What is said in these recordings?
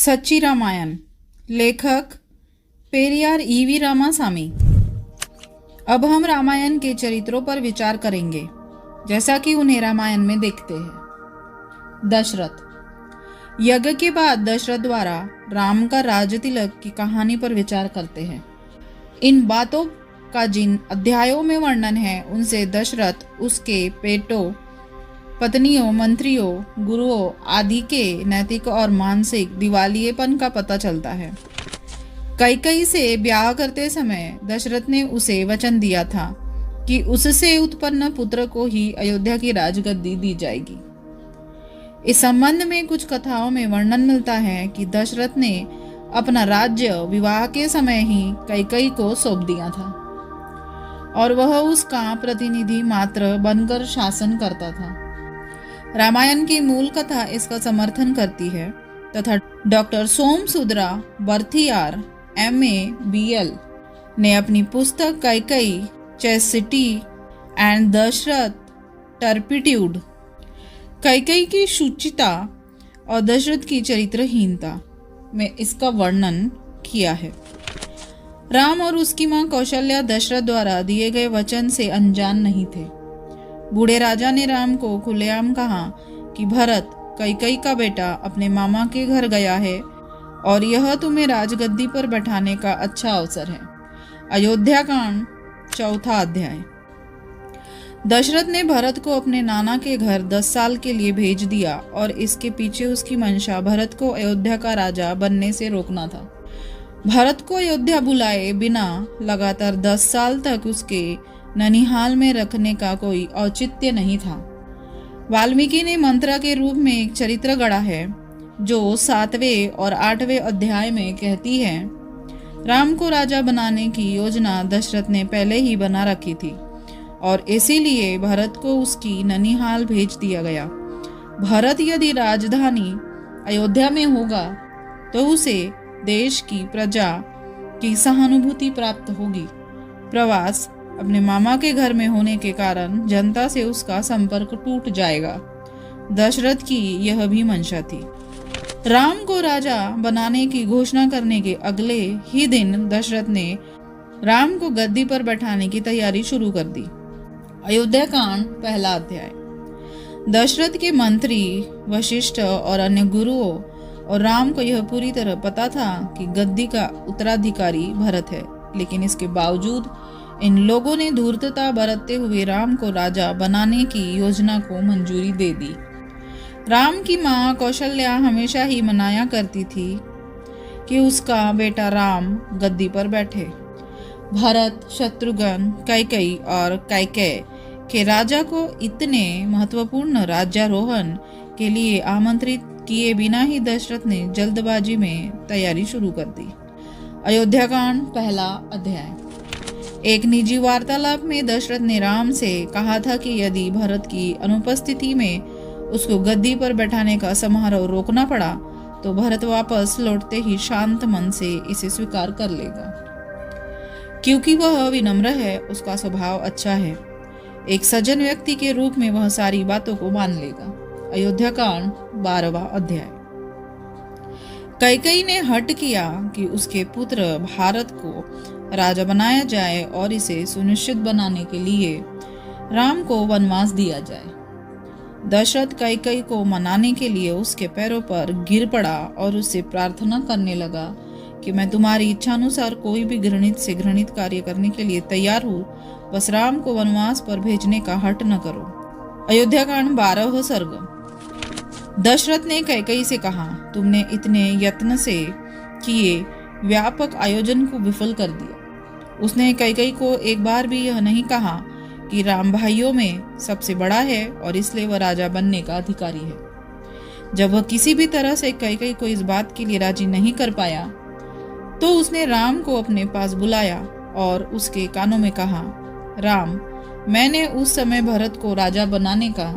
सच्ची रामायण, लेखक पेरियार ईवी रामासामी। अब हम रामायण के चरित्रों पर विचार करेंगे जैसा कि उन्हें रामायण में देखते हैं। दशरथ। यज्ञ के बाद दशरथ द्वारा राम का राज तिलक की कहानी पर विचार करते हैं। इन बातों का जिन अध्यायों में वर्णन है उनसे दशरथ, उसके बेटों, पत्नियों, मंत्रियों, गुरुओं आदि के नैतिक और मानसिक दिवालियेपन का पता चलता है। कैकेयी से ब्याह करते समय दशरथ ने उसे वचन दिया था कि उससे उत्पन्न पुत्र को ही अयोध्या की राजगद्दी दी जाएगी। इस संबंध में कुछ कथाओं में वर्णन मिलता है कि दशरथ ने अपना राज्य विवाह के समय ही कैकेयी को सौंप दिया था और वह उसका प्रतिनिधि मात्र बनकर शासन करता था। रामायण की मूल कथा इसका समर्थन करती है तथा doctor Somasundara Bharathiar MA BL ने अपनी पुस्तक Kaikeyi, chastity and Dasharatha turpitude, Kaikeyi की शुचिता और दशरथ की चरित्रहीनता में इसका वर्णन किया है। राम और उसकी मां कौशल्या दशरथ द्वारा दिए गए वचन से अनजान नहीं थे। बूढ़े राजा ने राम को खुलेआम कहा कि भरत, कैकेयी का बेटा, अपने मामा के घर गया है और यह तुम्हें राजगद्दी पर बैठाने का अच्छा अवसर है। अयोध्या कांड, 4वां अध्याय। दशरथ ने भरत को अपने नाना के घर 10 साल के लिए भेज दिया और इसके पीछे उसकी मंशा भरत को अयोध्या का राजा बनने से रोकना था। भरत को अयोध्या बुलाए बिना लगातार 10 साल तक उसके ननिहाल में रखने का कोई औचित्य नहीं था। वाल्मीकि ने मंत्रा के रूप में एक चरित्र गढ़ा है जो 7वें और 8वें अध्याय में कहती है, राम को राजा बनाने की योजना दशरथ ने पहले ही बना रखी थी और इसीलिए भरत को उसकी ननिहाल भेज दिया गया। भरत यदि राजधानी अयोध्या में होगा तो उसे देश की प्रजा की सहानुभूति प्राप्त होगी। प्रवास अपने मामा के घर में होने के कारण जनता से उसका संपर्क टूट जाएगा। दशरथ की यह भी मंशा थी। राम को राजा बनाने की घोषणा करने के अगले ही दिन दशरथ ने राम को गद्दी पर बैठाने की तैयारी शुरू कर दी। अयोध्या कांड, 1 अध्याय। दशरथ के मंत्री, वशिष्ठ और अन्य गुरुओं और राम को यह पूरी तरह पता था कि गद्दी का उत्तराधिकारी भरत है, लेकिन इसके बावजूद इन लोगों ने धूर्तता बरतते हुए राम को राजा बनाने की योजना को मंजूरी दे दी। राम की मां कौशल्या हमेशा ही मनाया करती थी कि उसका बेटा राम गद्दी पर बैठे। भरत, शत्रुघ्न, कैकेयी और कैकेय के राजा को इतने महत्वपूर्ण राज्यारोहण के लिए आमंत्रित किए बिना ही दशरथ ने जल्दबाजी में तैयारी शुरू कर दी। अयोध्या कांड, 1 अध्याय। एक निजी वार्तालाप में दशरथ ने राम से कहा था कि यदि भरत की अनुपस्थिति में उसको गद्दी पर बैठाने का समारोह रोकना पड़ा तो भरत वापस लौटते ही शांत मन से इसे स्वीकार कर लेगा, क्योंकि वह विनम्र है, उसका स्वभाव अच्छा है। एक सज्जन व्यक्ति के रूप में वह सारी बातों को मान लेगा। अयोध्या कांड, 12वां अध्याय। कैकेयी ने हठ किया कि उसके पुत्र भारत को राजा बनाया जाए और इसे सुनिश्चित बनाने के लिए राम को वनवास दिया जाए। दशरथ कैकेयी को मनाने के लिए उसके पैरों पर गिर पड़ा और उससे प्रार्थना करने लगा कि मैं तुम्हारी इच्छानुसार कोई भी घृणित से घृणित कार्य करने के लिए तैयार हूँ, बस राम को वनवास पर भेजने का हठ न करो। अयोध्या कांड, 12वां सर्ग। दशरथ ने कैकेयी से कहा, तुमने इतने यत्न से किए व्यापक आयोजन को विफल कर दिया। उसने कैकेयी को एक बार भी यह नहीं कहा कि राम भाइयों में सबसे बड़ा है और इसलिए वह राजा बनने का अधिकारी है। जब वह किसी भी तरह से कैकेयी को इस बात के लिए राजी नहीं कर पाया तो उसने राम को अपने पास बुलाया और उसके कानों में कहा, राम, मैंने उस समय भरत को राजा बनाने का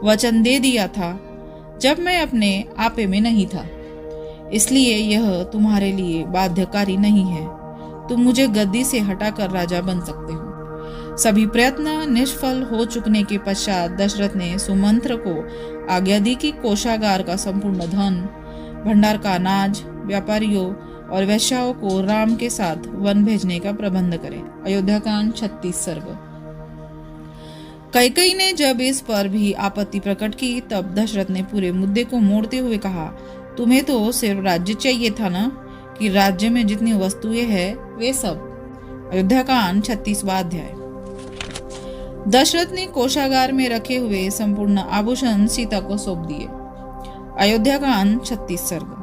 वचन दे दिया था जब मैं अपने आपे में नहीं था, इसलिए यह तुम्हारे लिए बाध्यकारी नहीं है। तुम मुझे गद्दी से हटाकर राजा बन सकते हो। सभी प्रयत्न निष्फल हो चुकने के पश्चात दशरथ ने सुमंत्र को आज्ञा दी कि कोषागार का संपूर्ण धन भंडार का अनाज, व्यापारियों और वैश्याओं को राम के साथ वन भेजने का प्रबंध करें। अयोध्या कांड 36 सर्ग। कैकेयी ने जब इस पर भी आपत्ति प्रकट की, तब दशरथ ने पूरे मुद्दे को मोड़ते हुए कहा, तुम्हें तो सिर्फ राज्य चाहिए था ना, कि राज्य में जितनी वस्तुएं हैं वे सब। अयोध्या कांड 36वां अध्याय। दशरथ ने कोषागार में रखे हुए संपूर्ण आभूषण सीता को सौंप दिए। अयोध्या कांड 36 सर्ग।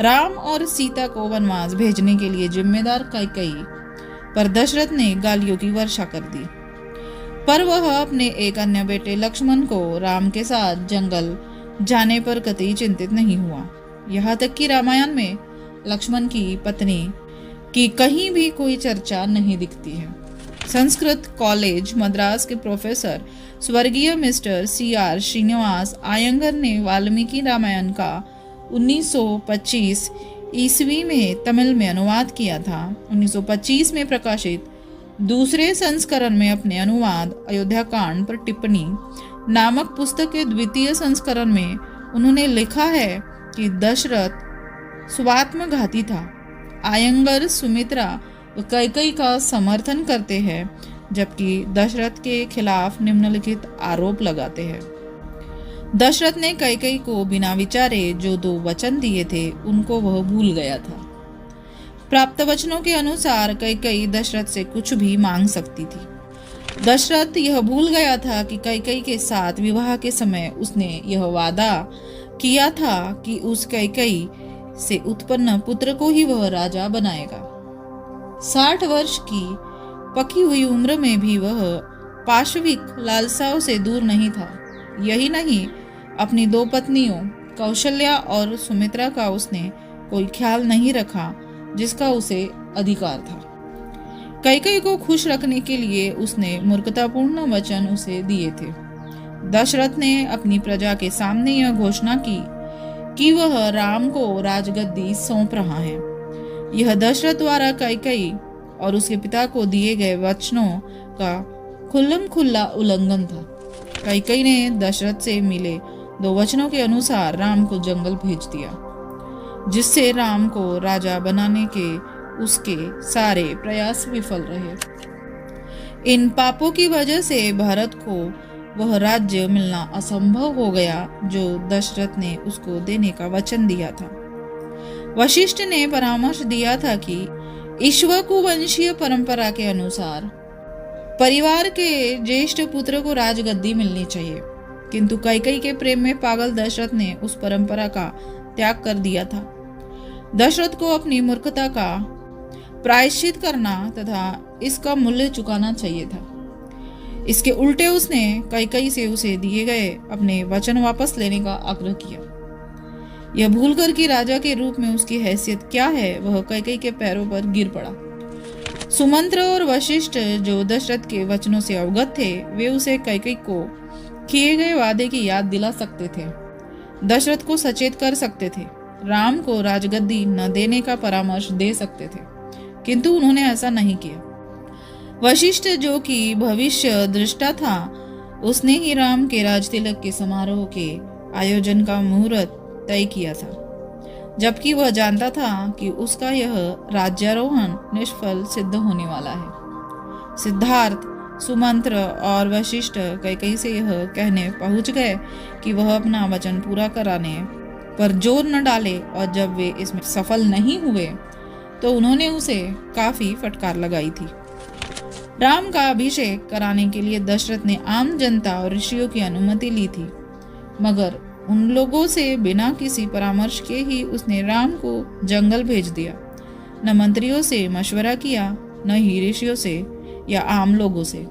राम और सीता को वनवास भेजने के लिए जिम्मेदार कैकेयी पर दशरथ ने गालियों की वर्षा कर दी, पर वह अपने एक अन्य बेटे लक्ष्मण को राम के साथ जंगल जाने पर कतई चिंतित नहीं हुआ। यहाँ तक कि रामायण में लक्ष्मण की पत्नी की कहीं भी कोई चर्चा नहीं दिखती है। संस्कृत कॉलेज मद्रास के प्रोफेसर स्वर्गीय मिस्टर CR श्रीनिवास आयंगर ने वाल्मीकि रामायण का 1925 ईस्वी में तमिल में अनुवाद किया था। 1925 में प्रकाशित दूसरे संस्करण में अपने अनुवाद अयोध्या कांड पर टिप्पणी नामक पुस्तक के द्वितीय संस्करण में उन्होंने लिखा है कि दशरथ स्वात्मघाती था। आयंगर सुमित्रा व कैकेयी का समर्थन करते हैं, जबकि दशरथ के खिलाफ निम्नलिखित आरोप लगाते हैं। दशरथ ने कैकेयी को बिना विचारे जो 2 वचन दिए थे उनको वह भूल गया था। प्राप्त वचनों के अनुसार कैकेयी दशरथ से कुछ भी मांग सकती थी। दशरथ यह भूल गया था कि कैकेयी के साथ विवाह के समय उसने यह वादा किया था कि उस कैकेयी से उत्पन्न पुत्र को ही वह राजा बनाएगा। 60 वर्ष की पकी हुई उम्र में भी वह पाशविक लालसाओं से दूर नहीं था। यही नहीं, अपनी 2 पत्नियों कौशल्या और सुमित्रा का उसने कोई ख्याल नहीं रखा जिसका उसे अधिकार था। कैकेयी को खुश रखने के लिए उसने मूर्खतापूर्ण वचन उसे दिए थे। दशरथ ने अपनी प्रजा के सामने यह घोषणा की कि वह राम को राजगद्दी सौंप रहा है। यह दशरथ द्वारा कैकेयी और उसके पिता को दिए गए वचनों का खुल्लम-खुल्ला उल्लंघन था। कैकेयी ने दशरथ से मिले 2 वचनों के अनुसार राम को जंगल भेज दिया, जिससे राम को राजा बनाने के उसके सारे प्रयास विफल रहे। इन पापों की वजह से भरत को वह राज्य मिलना असंभव हो गया जो दशरथ ने उसको देने का वचन दिया था। वशिष्ठ ने परामर्श दिया था कि इक्ष्वाकु वंशीय परंपरा के अनुसार परिवार के ज्येष्ठ पुत्र को राजगद्दी मिलनी चाहिए, किंतु कैकेयी के प्रेम में पागल दशरथ ने उस परंपरा का त्याग कर दिया था। दशरथ को अपनी मूर्खता का प्रायश्चित करना तथा इसका मूल्य चुकाना चाहिए था। इसके उल्टे उसने कैकेयी से उसे दिए गए अपने वचन वापस लेने का आग्रह किया। यह भूलकर कि राजा के रूप में उसकी हैसियत क्या है, वह कैकेयी के पैरों पर गिर पड़ा। सुमंत्र और वशिष्ठ जो दशरथ के वचनों से अवगत थे, वे उसे कैकेयी को किए गए वादे की याद दिला सकते थे, दशरथ को सचेत कर सकते थे, राम को राजगद्दी न देने का परामर्श दे सकते थे, किंतु उन्होंने ऐसा नहीं किया। वशिष्ठ जो कि भविष्य दृष्टा था, उसने ही राम के राजतिलक के समारोह के आयोजन का मुहूर्त तय किया था, जबकि वह जानता था कि उसका यह राज्यारोहण निष्फल सिद्ध होने वाला है। सिद्धार्थ, सुमंत्र और वशिष्ठ कैकेयी से यह कहने पहुंच गए कि वह अपना वचन पूरा कराने पर जोर न डाले, और जब वे इसमें सफल नहीं हुए तो उन्होंने उसे काफी फटकार लगाई थी। राम का अभिषेक कराने के लिए दशरथ ने आम जनता और ऋषियों की अनुमति ली थी, मगर उन लोगों से बिना किसी परामर्श के ही उसने राम को जंगल भेज दिया। न मंत्रियों से मशवरा किया, न ही ऋषियों से या आम लोगों से।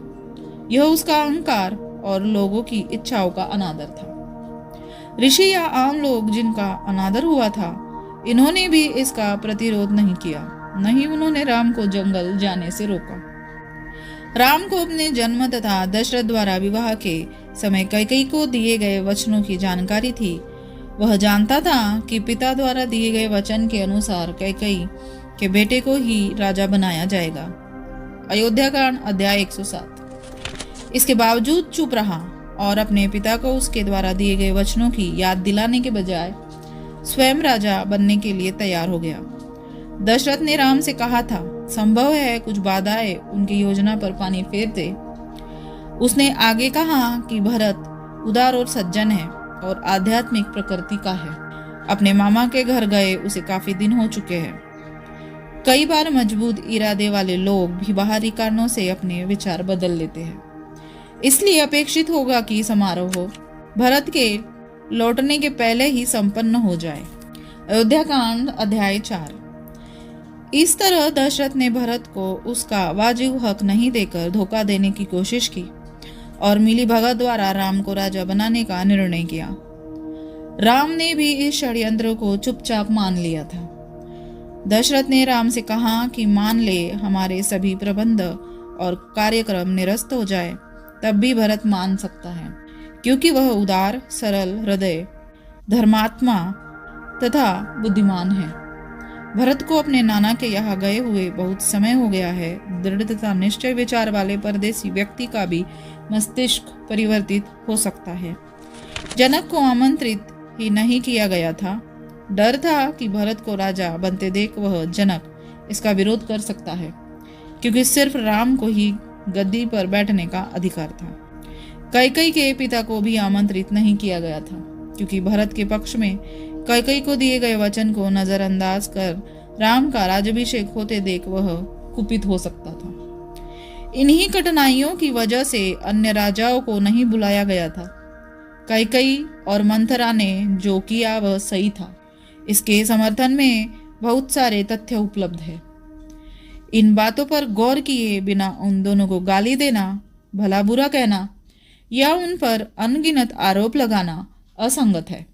यह उसका अहंकार और लोगों की इच्छाओं का अनादर था। ऋषि या आम लोग जिनका अनादर हुआ था, इन्होंने भी इसका प्रतिरोध नहीं किया, न ही उन्होंने राम को जंगल जाने से रोका। राम को अपने जन्म तथा दशरथ द्वारा विवाह के समय कैकेयी को दिए गए वचनों की जानकारी थी। वह जानता था कि पिता द्वारा दिए गए वचन के अनुसार कैकेयी के बेटे को ही राजा बनाया जाएगा। अयोध्या कांड अध्याय 107। इसके बावजूद चुप रहा और अपने पिता को उसके द्वारा दिए गए वचनों की याद दिलाने के बजाय स्वयं राजा बनने के लिए तैयार हो गया। दशरथ ने राम से कहा था, संभव है कुछ बाधाएं उनकी योजना पर पानी फेर दे। उसने आगे कहा कि भरत उदार और सज्जन है और आध्यात्मिक प्रकृति का है। अपने मामा के घर गए उसे काफी दिन हो चुके हैं। कई बार मजबूत इरादे वाले लोग भी बाहरी कारणों से अपने विचार बदल लेते हैं, इसलिए अपेक्षित होगा कि समारोह भरत के लौटने के पहले ही संपन्न हो जाए। अयोध्या कांड अध्याय 4। इस तरह दशरथ ने भरत को उसका वाजिब हक नहीं देकर धोखा देने की कोशिश की और मिली भगत द्वारा राम को राजा बनाने का निर्णय किया। राम ने भी इस षड्यंत्र को चुपचाप मान लिया था। दशरथ ने राम से कहा कि मान ले हमारे सभी प्रबंध और कार्यक्रम निरस्त हो जाए, तब भी भरत मान सकता है, क्योंकि वह उदार, सरल हृदय, धर्मात्मा तथा बुद्धिमान है। भरत को अपने नाना के यहाँ गए हुए बहुत समय हो गया है। दृढ़ तथा निश्चय विचार वाले परदेसी व्यक्ति का भी मस्तिष्क परिवर्तित हो सकता है। जनक को आमंत्रित ही नहीं किया गया था। डर था कि भरत को राजा बनते देख वह जनक इसका विरोध कर सकता है, क्योंकि सिर्फ राम को ही गद्दी पर बैठने का अधिकार था। कैकेयी के पिता को भी आमंत्रित नहीं किया गया था, क्योंकि भरत के पक्ष में कैकेयी को दिए गए वचन को नजरअंदाज कर राम का राज्याभिषेक होते देख वह कुपित हो सकता था। इन्हीं कठिनाइयों की वजह से अन्य राजाओं को नहीं बुलाया गया था। कैकेयी और मंथरा ने जो किया वह सही था। इसके समर्थन में बहुत सारे तथ्य उपलब्ध है। इन बातों पर गौर किए बिना उन दोनों को गाली देना, भला बुरा कहना या उन पर अनगिनत आरोप लगाना असंगत है।